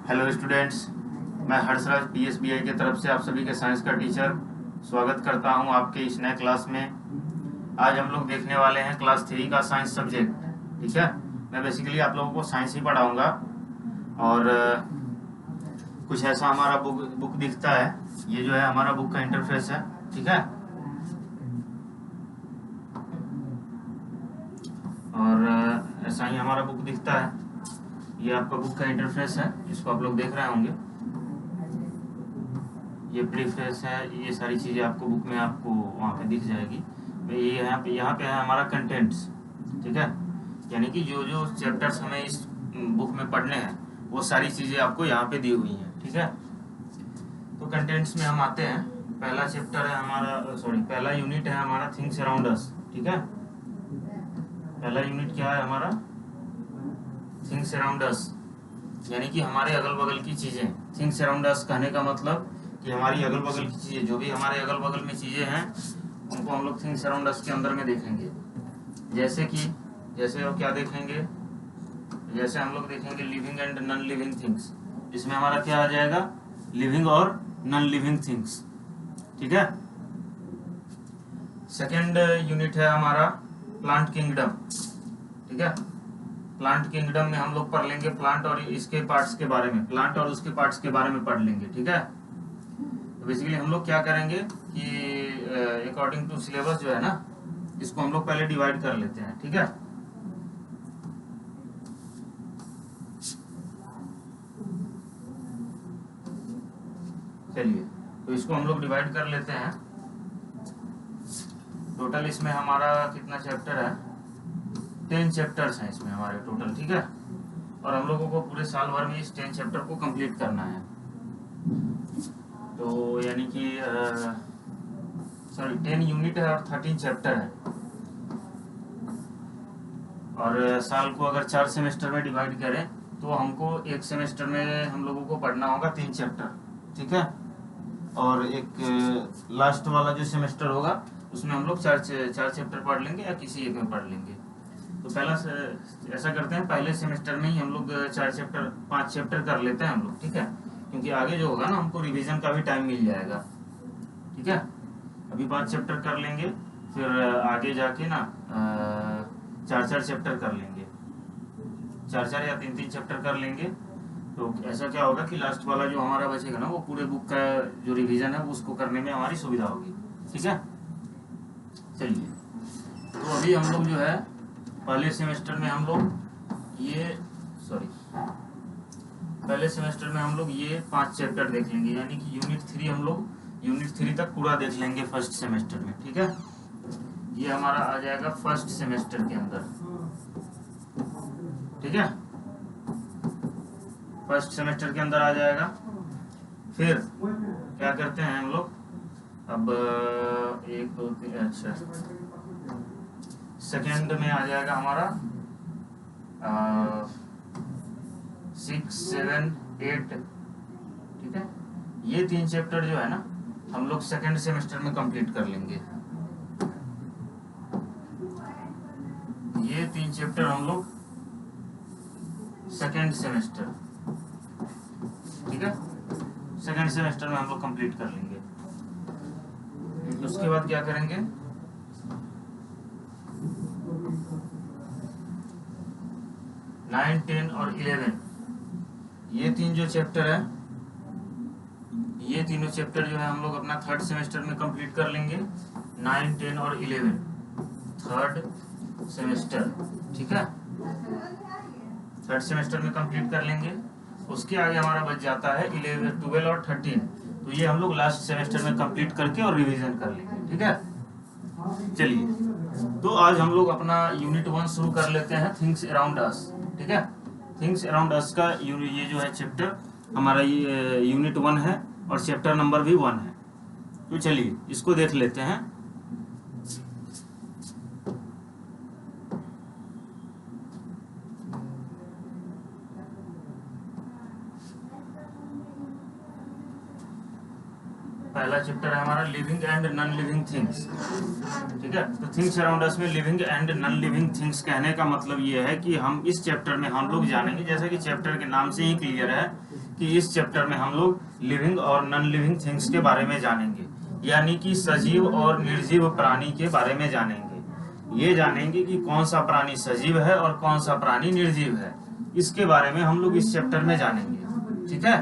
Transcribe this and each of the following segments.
Hello students, मैं हर्षराज पीएसबीआई की तरफ से आप सभी के साइंस का टीचर स्वागत करता हूं आपके इस नए क्लास में। आज हम लोग देखने वाले हैं क्लास 3 का साइंस सब्जेक्ट। ठीक है, मैं बेसिकली आप लोगों को साइंस ही पढ़ाऊंगा और कुछ ऐसा हमारा बुक दिखता है। ये जो है हमारा बुक का इंटरफेस है। ठीक है, और ऐसा ही हमारा बुक दिखता है। ये आपका बुक का इंटरफेस है, इसको आप लोग देख रहे होंगे। ये प्रीफेस है, ये सारी चीज़ें आपको बुक में आपको वहाँ पे दिख जाएगी। ये यहाँ पे है हमारा कंटेंट्स। ठीक है, यानी कि जो जो चैप्टर्स हमें इस बुक में पढ़ने हैं वो सारी चीज़ें आपको यहाँ पे दी हुई हैं। ठीक है, तो कंटेंट्स में हम आते हैं। पहला चैप्टर है हमारा, पहला यूनिट है हमारा थिंग्स अराउंड अस। ठीक है, पहला यूनिट क्या है हमारा? थिंग्स अराउंड अस, यानी कि हमारे अगल बगल की चीज़ें। थिंग्स अराउंड अस कहने का मतलब कि हमारी अगल बगल की चीज़ें, जो भी हमारे अगल बगल में चीज़ें हैं उनको हम लोग थिंग्स अराउंड अस के अंदर में देखेंगे। जैसे और क्या देखेंगे? जैसे हम लोग देखेंगे living and non living things. इसमें हमारा क्या आ जाएगा? लिविंग और नॉन लिविंग थिंग्स। ठीक है, सेकेंड यूनिट है हमारा प्लांट किंगडम। ठीक है, प्लांट किंगडम में हम लोग पढ़ लेंगे प्लांट और इसके पार्ट्स के बारे में, प्लांट और उसके पार्ट्स के बारे में पढ़ लेंगे। ठीक है, तो बेसिकली हम लोग क्या करेंगे कि अकॉर्डिंग टू सिलेबस जो है ना, इसको हम लोग पहले डिवाइड कर लेते हैं। ठीक है, चलिए तो इसको हम लोग डिवाइड कर लेते हैं। टोटल इसमें हमारा कितना चैप्टर है? 10 चैप्टर्स हैं इसमें हमारे टोटल। ठीक है, और हम लोगों को पूरे साल भर में इस 10 चैप्टर को कंप्लीट करना है। तो यानी कि 10 यूनिट है और 13 चैप्टर है। और साल को अगर 4 सेमेस्टर में डिवाइड करें तो हमको एक सेमेस्टर में हम लोगों को पढ़ना होगा 3 चैप्टर। ठीक है, और एक लास्ट वाला जो सेमेस्टर होगा उसमें हम लोग चार चैप्टर पढ़ लेंगे या किसी एक में पढ़ लेंगे। तो पहला ऐसा करते हैं, पहले सेमेस्टर में ही हम लोग 5 चैप्टर कर लेते हैं हम लोग। ठीक है, क्योंकि आगे जो होगा ना हमको रिवीजन का भी टाइम मिल जाएगा। ठीक है, अभी 5 चैप्टर कर लेंगे, फिर आगे जाके ना 4 चैप्टर कर लेंगे, 4 या 3 चैप्टर कर लेंगे। तो ऐसा क्या होगा कि लास्ट वाला जो हमारा बचेगा ना, वो पूरे बुक का जो रिवीजन है उसको करने में हमारी सुविधा होगी। ठीक है, चलिए तो अभी हम लोग जो है पहले सेमेस्टर में हम लोग पहले सेमेस्टर में हम लोग ये 5 चैप्टर देख लेंगे, यानी कि यूनिट 3 तक पूरा देख लेंगे फर्स्ट सेमेस्टर में। ठीक है, ये हमारा आ जाएगा फर्स्ट सेमेस्टर के अंदर। ठीक है, फर्स्ट सेमेस्टर के अंदर आ जाएगा। फिर क्या करते हैं हम लोग, अब 1 2 3, अच्छा सेकेंड में आ जाएगा हमारा 6 7 8। ठीक है, ये 3 चैप्टर जो है ना हम लोग सेकेंड सेमेस्टर में कंप्लीट कर लेंगे। ये 3 चैप्टर हम लोग सेकेंड सेमेस्टर, ठीक है, सेकेंड सेमेस्टर में हम लोग कंप्लीट कर लेंगे। उसके बाद क्या करेंगे, नाइन 10 और 11, ये 3 जो चैप्टर है, ये तीनों चैप्टर जो है हम लोग अपना थर्ड सेमेस्टर में कंप्लीट कर लेंगे। 9 10 और 11 थर्ड सेमेस्टर। ठीक है, थर्ड सेमेस्टर में कंप्लीट कर लेंगे। उसके आगे हमारा बच जाता है 11 12 और 13, तो ये हम लोग लास्ट सेमेस्टर में कंप्लीट करके और रिवीजन कर लेंगे। ठीक है, चलिए तो आज हम लोग अपना यूनिट 1 शुरू कर लेते हैं, थिंग्स अराउंड अस। ठीक है, थिंग्स अराउंड अस का ये जो है चैप्टर हमारा ये यूनिट 1 है और चैप्टर नंबर भी 1 है। तो चलिए इसको देख लेते हैं। पहला चैप्टर है हमारा living and non living things, ठीक है। तो थिंग्स अराउंड अस में living and non living things कहने का मतलब ये है कि हम इस चैप्टर में हम लोग जानेंगे, जैसे कि चैप्टर के नाम से ही क्लियर है कि इस चैप्टर में हम लोग लिविंग और नॉन लिविंग थिंग्स के बारे में जानेंगे, यानी कि सजीव और निर्जीव प्राणी के बारे में जानेंगे। ये जानेंगे कि कौन सा प्राणी सजीव है और कौन सा प्राणी निर्जीव है, इसके बारे में हम लोग इस चैप्टर में जानेंगे, ठीक है।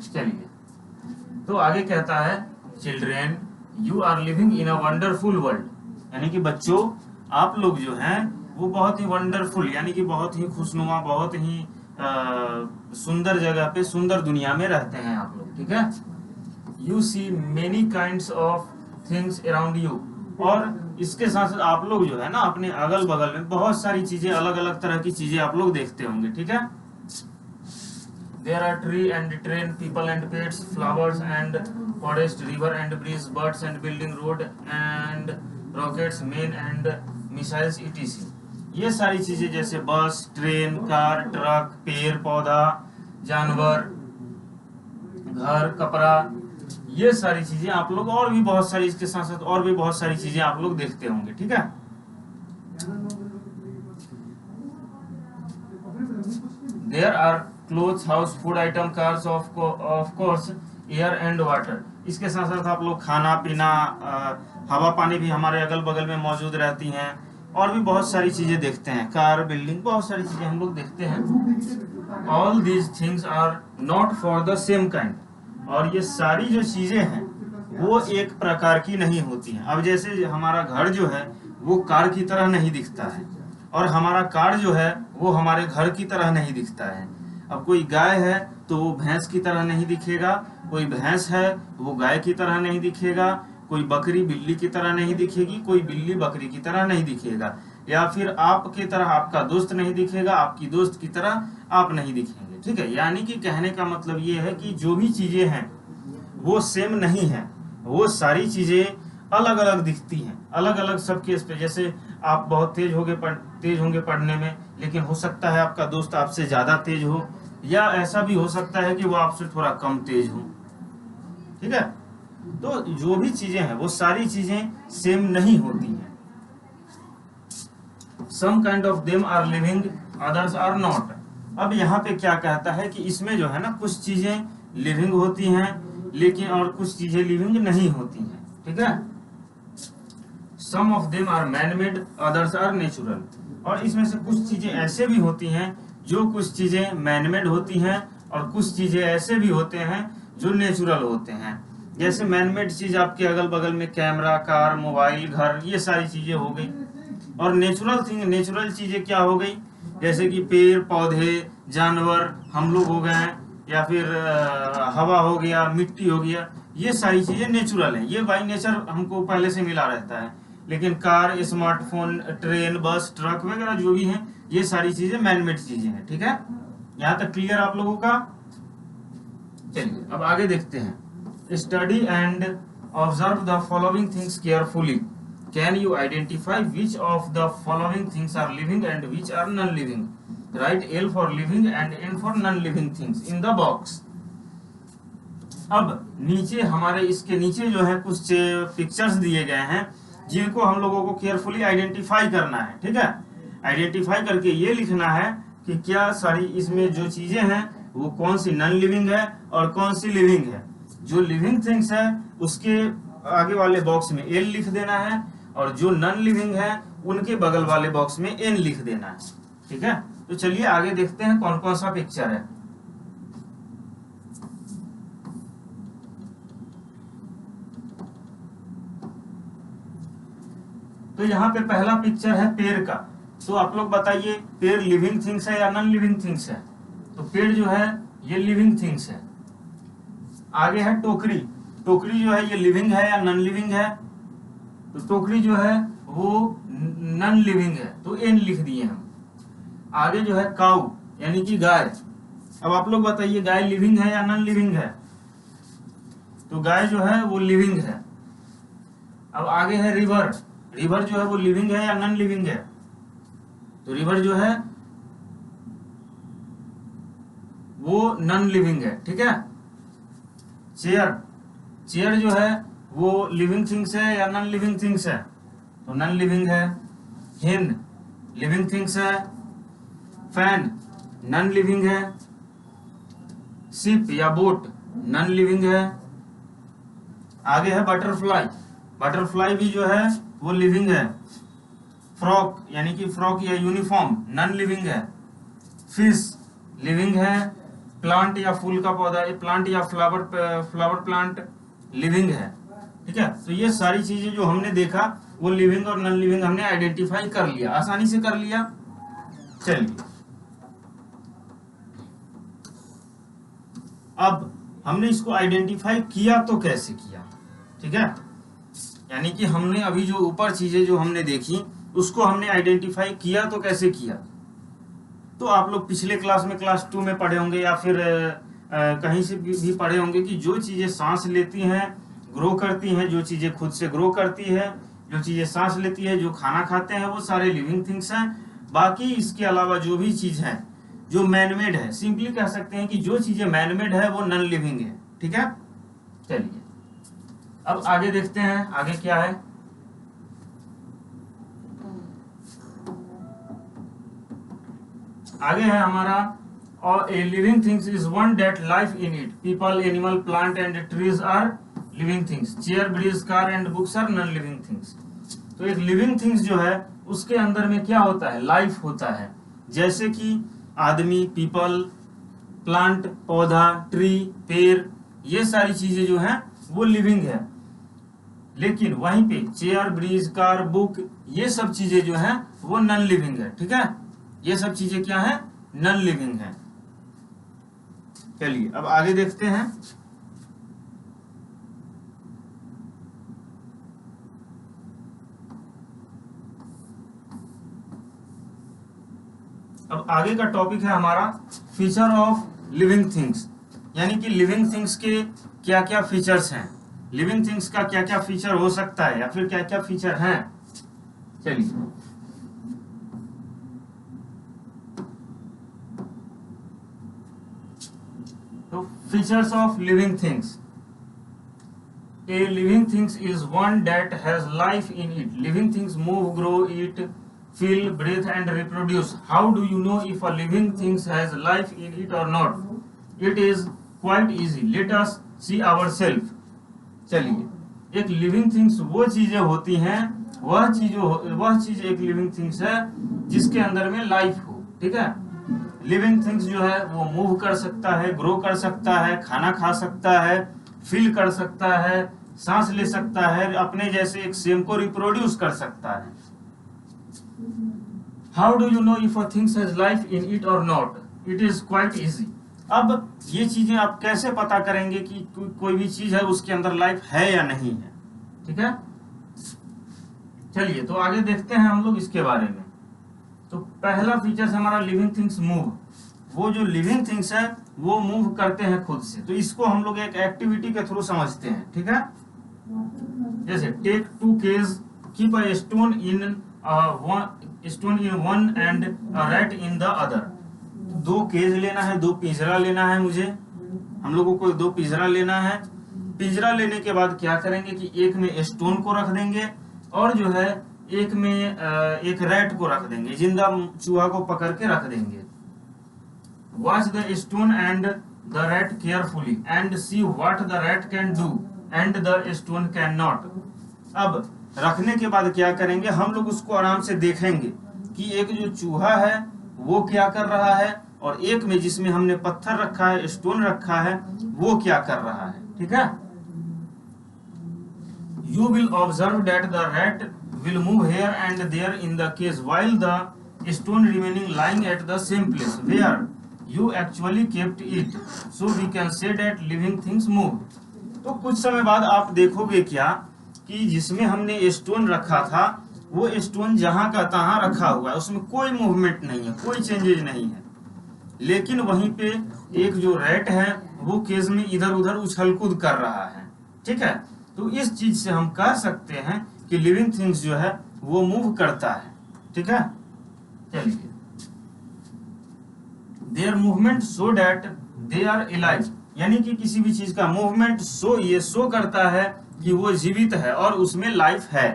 चलिए, तो आगे कहता है children you are living in a wonderful world, यानी कि बच्चों आप लोग जो हैं वो बहुत ही वंडरफुल यानी कि बहुत ही खुशनुमा, बहुत ही सुंदर जगह पे, सुंदर दुनिया में रहते हैं आप लोग, ठीक है। You see many kinds of things around you, और इसके साथ साथ आप लोग जो है ना अपने अगल बगल में बहुत सारी चीजें, अलग अलग तरह की चीजें आप लोग देखते होंगे, ठीक है। There are tree and train, people and pets, flowers and forest, river and breeze, birds and building, road and rockets, men and missiles, etc. ये सारी चीजें जैसे बस, ट्रेन, कार, ट्रक, पेड़ पौधा, जानवर, घर, कपड़ा, ये सारी चीजें आप लोग, और भी बहुत सारी, इसके साथ साथ और भी बहुत सारी चीजें आप लोग देखते होंगे, ठीक है। There are clothes, house, food item, cars, of course, air and water. इसके साथ साथ आप लोग खाना पीना, हवा पानी भी हमारे अगल बगल में मौजूद रहती हैं, और भी बहुत सारी चीजें देखते हैं, कार, बिल्डिंग, बहुत सारी चीजें हम लोग देखते हैं। All these things are not for the same kind. और ये सारी जो चीजें हैं वो एक प्रकार की नहीं होती हैं। अब जैसे हमारा घर जो है वो कार की तरह नहीं दिखता है, और हमारा कार जो है वो हमारे घर की तरह नहीं दिखता है। अब कोई गाय है तो वो भैंस की तरह नहीं दिखेगा, कोई भैंस है वो गाय की तरह नहीं दिखेगा, कोई बकरी बिल्ली की तरह नहीं दिखेगी, कोई बिल्ली बकरी की तरह नहीं दिखेगा, या फिर आपकी तरह आपका दोस्त नहीं दिखेगा, आपकी दोस्त की तरह आप नहीं दिखेंगे, ठीक है। यानी कि कहने का मतलब ये है कि जो भी चीजें हैं वो सेम नहीं है, वो सारी चीजें अलग अलग दिखती हैं, अलग अलग सब केस पे। जैसे आप बहुत तेज होंगे पढ़ने में, लेकिन हो सकता है आपका दोस्त आपसे ज्यादा तेज हो, या ऐसा भी हो सकता है कि वो आपसे थोड़ा कम तेज हो, ठीक है। तो जो भी चीजें हैं वो सारी चीजें सेम नहीं होती हैं। Some kind of them are living, others are not. अब यहाँ पे क्या कहता है कि इसमें जो है ना कुछ चीजें लिविंग होती हैं, लेकिन और कुछ चीजें लिविंग नहीं होती हैं, ठीक है। Some of them are man-made, others are natural. और इसमें से कुछ चीजें ऐसे भी होती हैं जो कुछ चीजें मैनमेड होती हैं, और कुछ चीजें ऐसे भी होते हैं जो नेचुरल होते हैं। जैसे मैनमेड चीज आपके अगल बगल में कैमरा, कार, मोबाइल, घर, ये सारी चीजें हो गई। और नेचुरल चीजें क्या हो गई, जैसे कि पेड़ पौधे, जानवर, हम लोग हो गए, या फिर हवा हो गया, मिट्टी हो गया, ये सारी चीजें नेचुरल हैं, ये बाई नेचर हमको पहले से मिला रहता है। लेकिन कार, स्मार्टफोन, ट्रेन, बस, ट्रक वगैरह जो भी हैं, ये सारी चीजें मैनमेड चीजें हैं, ठीक है। यहाँ तक क्लियर आप लोगों का। चलिए अब आगे देखते हैं। Study and observe the following things carefully. Can you identify which of the following things are living and which are non-living? Write L for living and N for non-living things in the box. अब नीचे हमारे इसके नीचे जो है कुछ pictures दिए गए हैं जिनको हम लोगों को केयरफुली आइडेंटिफाई करना है, ठीक है। आइडेंटिफाई करके ये लिखना है कि क्या सारी इसमें जो चीजें हैं वो कौन सी नॉन लिविंग है और कौन सी लिविंग है। जो लिविंग थिंग्स है उसके आगे वाले बॉक्स में L लिख देना है, और जो नॉन लिविंग है उनके बगल वाले बॉक्स में N लिख देना है, ठीक है। तो चलिए आगे देखते हैं कौन कौन सा पिक्चर है। तो यहाँ पे पहला पिक्चर है पेड़ का। तो आप लोग बताइए पेड़ लिविंग थिंग्स है या नॉन लिविंग थिंग्स है। तो पेड़ जो है ये लिविंग थिंग्स है। आगे है टोकरी। टोकरी जो है ये लिविंग है या नॉन लिविंग है। तो टोकरी जो है वो नॉन लिविंग है, तो N लिख दिए हम। आगे जो है काऊ यानी कि गाय। अब आप लोग बताइए गाय लिविंग है या नॉन लिविंग है। तो गाय जो है वो लिविंग है। अब आगे है रिवर। रिवर जो है वो लिविंग है या नॉन लिविंग है। तो रिवर जो है वो नॉन लिविंग है, ठीक है। चेयर चेयर जो है वो लिविंग थिंग्स है या नॉन लिविंग थिंग्स है? तो नॉन लिविंग है। हिन लिविंग थिंग्स है। फैन नॉन लिविंग है। शिप या बोट नॉन लिविंग है। आगे है बटरफ्लाई, बटरफ्लाई भी जो है वो लिविंग है। फ्रॉक यानी कि फ्रॉक या यूनिफॉर्म नॉन लिविंग है। फिश लिविंग है। प्लांट या फूल का पौधा, प्लांट या फ्लावर प्लांट लिविंग है। ठीक है, तो ये सारी चीजें जो हमने देखा वो लिविंग और नॉन लिविंग हमने आइडेंटिफाई कर लिया, आसानी से कर लिया। चलिए अब हमने इसको आइडेंटिफाई किया तो कैसे किया? ठीक है, यानी कि हमने अभी जो ऊपर चीजें जो हमने देखी उसको हमने आइडेंटिफाई किया तो कैसे किया? तो आप लोग पिछले क्लास में क्लास 2 में पढ़े होंगे या फिर कहीं से भी पढ़े होंगे कि जो चीजें सांस लेती हैं ग्रो करती हैं, जो चीजें खुद से ग्रो करती है, जो चीजें सांस लेती है, जो खाना खाते हैं, वो सारे लिविंग थिंग्स हैं। बाकी इसके अलावा जो भी चीज है जो मैनमेड है, सिंपली कह सकते हैं कि जो चीजें मैनमेड है वो नॉन लिविंग है। ठीक है, चलिए अब आगे देखते हैं आगे क्या है। आगे है हमारा और a living things is one that life in it. People, animal, plant and trees are living things. Chair, bridge, car and books are non living things. तो एक लिविंग थिंग्स जो है उसके अंदर में क्या होता है? लाइफ होता है। जैसे कि आदमी, पीपल, प्लांट पौधा, ट्री पेड़, ये सारी चीजें जो हैं वो लिविंग है। लेकिन वहीं पे चेयर, ब्रिज, कार, बुक, ये सब चीजें जो हैं वो नॉन लिविंग है। ठीक है, ये सब चीजें क्या है? नॉन लिविंग है। चलिए अब आगे देखते हैं। अब आगे का टॉपिक है हमारा फीचर ऑफ लिविंग थिंग्स, यानी कि लिविंग थिंग्स के क्या क्या फीचर्स हैं, लिविंग थिंग्स का क्या क्या फीचर हो सकता है या फिर क्या क्या फीचर हैं। चलिए तो features of living things. A living things is one that has life in it. Living things move, grow, eat, feel, breathe and reproduce. How do you know if a living thing has life in it or not? It is quite easy. Let us see ourselves. चलिए एक living things वो चीजें होती हैं, वह चीज एक living things है जिसके अंदर में लाइफ हो। ठीक है, लिविंग थिंग्स जो है वो मूव कर सकता है, ग्रो कर सकता है, खाना खा सकता है, फील कर सकता है, सांस ले सकता है, अपने जैसे एक सेम को रिप्रोड्यूस कर सकता है। How do you know if a things has life in it और not? It is quite easy. अब ये चीजें आप कैसे पता करेंगे कि कोई भी चीज है उसके अंदर लाइफ है या नहीं है? ठीक है, चलिए तो आगे देखते हैं हम लोग इसके बारे में। तो पहला फीचर हमारा लिविंग थिंग्स मूव। वो जो लिविंग थिंग्स है वो मूव करते हैं खुद से, तो इसको हम लोग एक एक्टिविटी के थ्रू समझते हैं। ठीक है, जैसे take 2 cage, keep a stone in one and a rat in the other. 2 cage लेना है, 2 पिंजरा लेना है, मुझे हम लोगों को 2 पिंजरा लेना है। पिंजरा लेने के बाद क्या करेंगे कि एक में स्टोन को रख देंगे और जो है एक में एक रैट को रख देंगे, जिंदा चूहा को पकड़ के रख देंगे। Watch the stone and the rat carefully and see what the rat can do and the stone can not. अब रखने के बाद क्या करेंगे, हम लोग उसको आराम से देखेंगे कि एक जो चूहा है वो क्या कर रहा है और एक में जिसमें हमने पत्थर रखा है, स्टोन रखा है, वो क्या कर रहा है। ठीक है, you will observe that the rat will move here and there in the cage while the stone remaining lying at the same place where you actually kept it. So we can say that living things move. तो कुछ समय बाद आप देखोगे क्या कि जिसमें हमने स्टोन रखा था वो स्टोन जहां का तहां रखा हुआ है, उसमें कोई मूवमेंट नहीं है, कोई चेंजेज नहीं है। लेकिन वहीं पे एक जो रैट है वो केज में इधर उधर उछल कूद कर रहा है। ठीक है, तो इस चीज से हम कह सकते हैं कि लिविंग थिंग्स जो है वो मूव करता है। ठीक है, चलिए their movement so that they are alive. यानी कि किसी भी चीज का मूवमेंट ये शो करता है कि वो जीवित है और उसमें लाइफ है।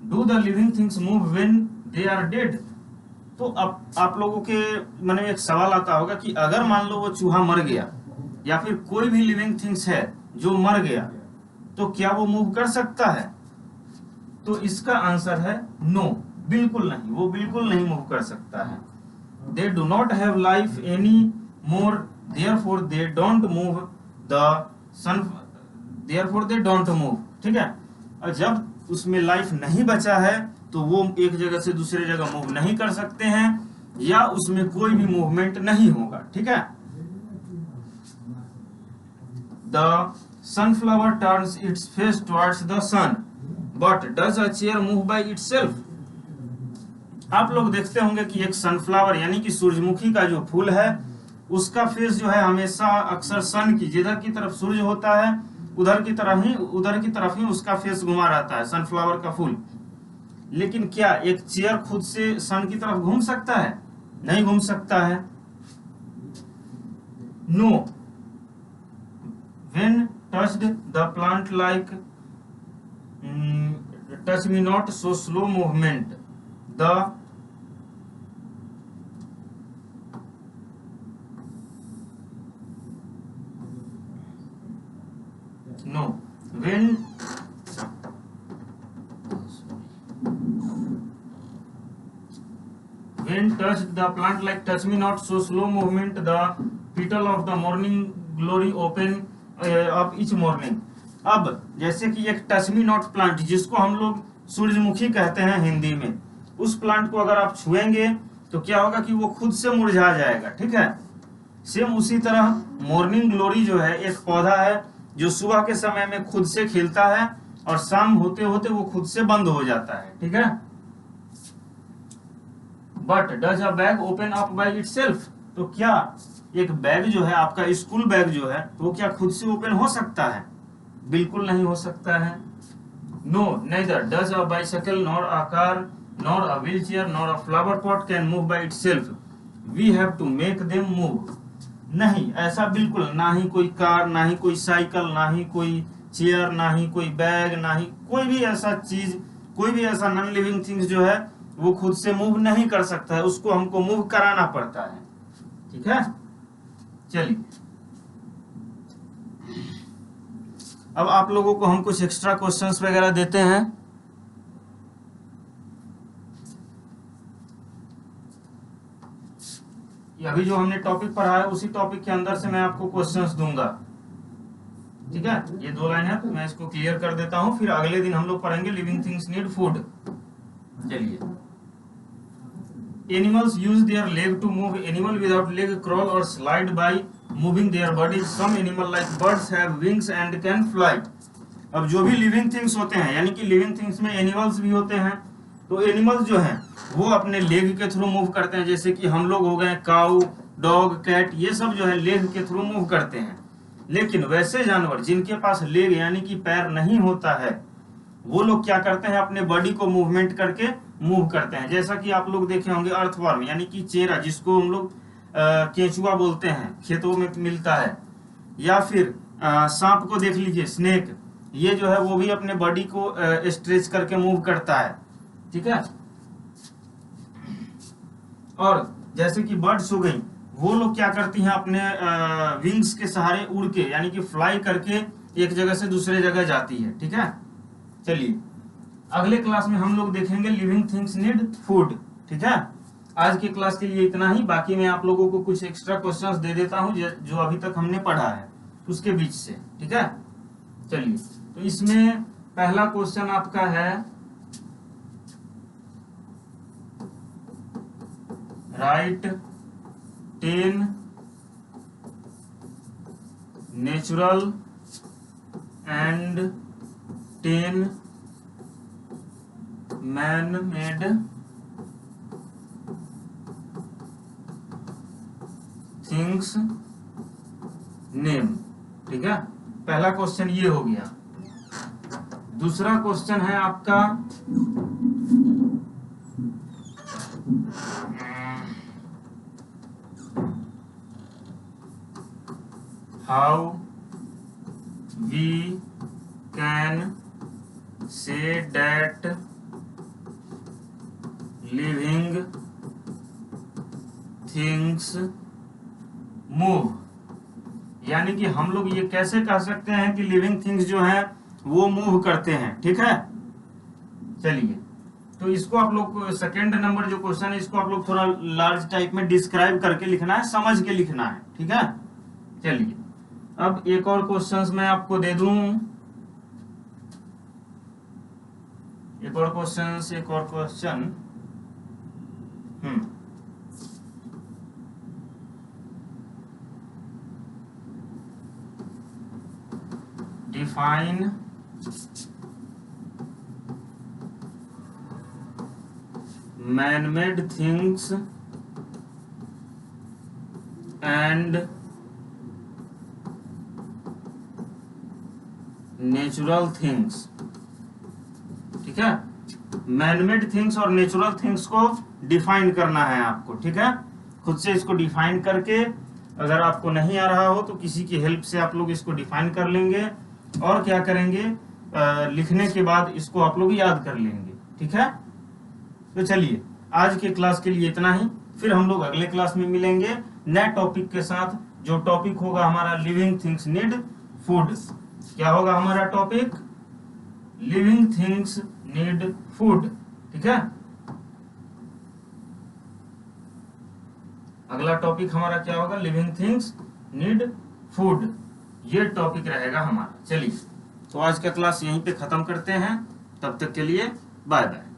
Do the living things move when they are dead? तो अब आप लोगों के मन में एक सवाल आता होगा कि अगर मान लो वो चूहा मर गया या फिर कोई भी लिविंग थिंग्स है जो मर गया, तो क्या वो मूव कर सकता है? तो इसका आंसर है नो, बिल्कुल नहीं, वो बिल्कुल नहीं मूव कर सकता है। They do not have life any more, therefore they don't move the sun, therefore they don't move. ठीक है, और जब उसमें लाइफ नहीं बचा है तो वो एक जगह से दूसरे जगह मूव नहीं कर सकते हैं या उसमें कोई भी मूवमेंट नहीं होगा। ठीक है, the sunflower turns its face towards the sun, but does a chair move by itself? आप लोग देखते होंगे कि एक सनफ्लावर यानी कि सूरजमुखी का जो फूल है उसका फेस जो है हमेशा अक्सर सन की, जिधर की तरफ सूर्य होता है उधर की तरफ ही उसका फेस घुमा रहता है, सनफ्लावर का फूल। लेकिन क्या एक चेयर खुद से सन की तरफ घूम सकता है? नहीं घूम सकता है। No, when touched the plant like touch me not so slow movement, the no when touched the plant like touch me not so slow movement, the petal of the morning glory open of each morning। अब जैसे कि एक touch me not plant जिसको हम लोग सूरजमुखी कहते हैं हिंदी में, उस प्लांट को अगर आप छुएंगे तो क्या होगा कि वो खुद से मुरझा जाएगा। ठीक है, सेम उसी तरह मॉर्निंग ग्लोरी जो है एक पौधा है जो सुबह के समय में खुद से खिलता है और शाम होते होते वो खुद से बंद हो जाता है। ठीक है, but does a bag open up by itself? तो क्या एक बैग जो है आपका स्कूल बैग जो है वो क्या खुद से ओपन हो सकता है? बिल्कुल नहीं हो सकता है। No, neither does a bicycle nor a car nor a wheel chair nor a flower pot can move by itself, we have to make them move. नहीं, ऐसा बिल्कुल ना ही कोई कार, ना ही कोई साइकिल, ना ही कोई चेयर, ना ही कोई बैग, ना ही कोई भी ऐसा चीज, कोई भी ऐसा नॉन लिविंग थिंग्स जो है वो खुद से मूव नहीं कर सकता है, उसको हमको मूव कराना पड़ता है। ठीक है, चलिए अब आप लोगों को हम कुछ एक्स्ट्रा क्वेश्चंस वगैरह देते हैं। अभी जो हमने टॉपिक पढ़ा है उसी टॉपिक के अंदर से मैं आपको क्वेश्चंस दूंगा। ठीक है, ये 2 लाइन है तो मैं इसको क्लियर कर देता हूं, फिर अगले दिन हम लोग पढ़ेंगे लिविंग थिंग्स नीड फूड। चलिए, animals use their leg to move, animal without leg crawl और slide by moving their bodies, some animal like birds have wings and can fly. अब जो भी लिविंग थिंग्स होते हैं यानी कि लिविंग थिंग्स में एनिमल्स भी होते हैं, तो एनिमल्स जो हैं वो अपने लेग के थ्रू मूव करते हैं, जैसे कि हम लोग हो गए काऊ, डॉग, कैट, ये सब जो है लेग के थ्रू मूव करते हैं। लेकिन वैसे जानवर जिनके पास लेग यानी कि पैर नहीं होता है वो लोग क्या करते हैं, अपने बॉडी को मूवमेंट करके मूव करते हैं। जैसा कि आप लोग देखे होंगे अर्थवर्म यानी कि चेरा, जिसको हम लोग केंचुआ बोलते हैं, खेतों में मिलता है, या फिर सांप को देख लीजिए, स्नेक, ये जो है वो भी अपने बॉडी को स्ट्रेच करके मूव करता है। ठीक है, और जैसे कि बर्ड्स हो गई, वो लोग क्या करती हैं, अपने विंग्स के सहारे उड़ के यानी कि फ्लाई करके एक जगह से दूसरे जगह जाती है। ठीक है, चलिए अगले क्लास में हम लोग देखेंगे लिविंग थिंग्स नीड फूड। ठीक है, आज की क्लास के लिए इतना ही, बाकी मैं आप लोगों को कुछ एक्स्ट्रा क्वेश्चंस दे देता हूं जो अभी तक हमने पढ़ा है उसके बीच से। ठीक है, चलिए तो इसमें पहला क्वेश्चन आपका है, right 10 natural and 10 man made things name. ठीक है, पहला क्वेश्चन ये हो गया। दूसरा क्वेश्चन है आपका how we can say that living things move, यानी कि हम लोग ये कैसे कह सकते हैं कि लिविंग थिंग्स जो हैं वो मूव करते हैं। ठीक है, चलिए, तो इसको आप लोग सेकेंड नंबर जो क्वेश्चन है इसको आप लोग थोड़ा लार्ज टाइप में डिस्क्राइब करके लिखना है, समझ के लिखना है। ठीक है, चलिए अब एक और क्वेश्चंस मैं आपको दे दूं, एक और question define man-made things and natural things। ठीक है, मैनमेड थिंग्स और नेचुरल थिंग्स को डिफाइन करना है आपको। ठीक है, खुद से इसको डिफाइन करके, अगर आपको नहीं आ रहा हो तो किसी की हेल्प से आप लोग इसको डिफाइन कर लेंगे और क्या करेंगे, लिखने के बाद इसको आप लोग याद कर लेंगे। ठीक है, तो चलिए आज के क्लास के लिए इतना ही, फिर हम लोग अगले क्लास में मिलेंगे नए टॉपिक के साथ। जो टॉपिक होगा हमारा लिविंग थिंग्स नीड फूड। क्या होगा हमारा topic? Living things need food. ठीक है, अगला टॉपिक हमारा क्या होगा? लिविंग थिंग्स नीड फूड, ये टॉपिक रहेगा हमारा। चलिए, तो आज का क्लास यहीं पे खत्म करते हैं, तब तक के लिए बाय बाय।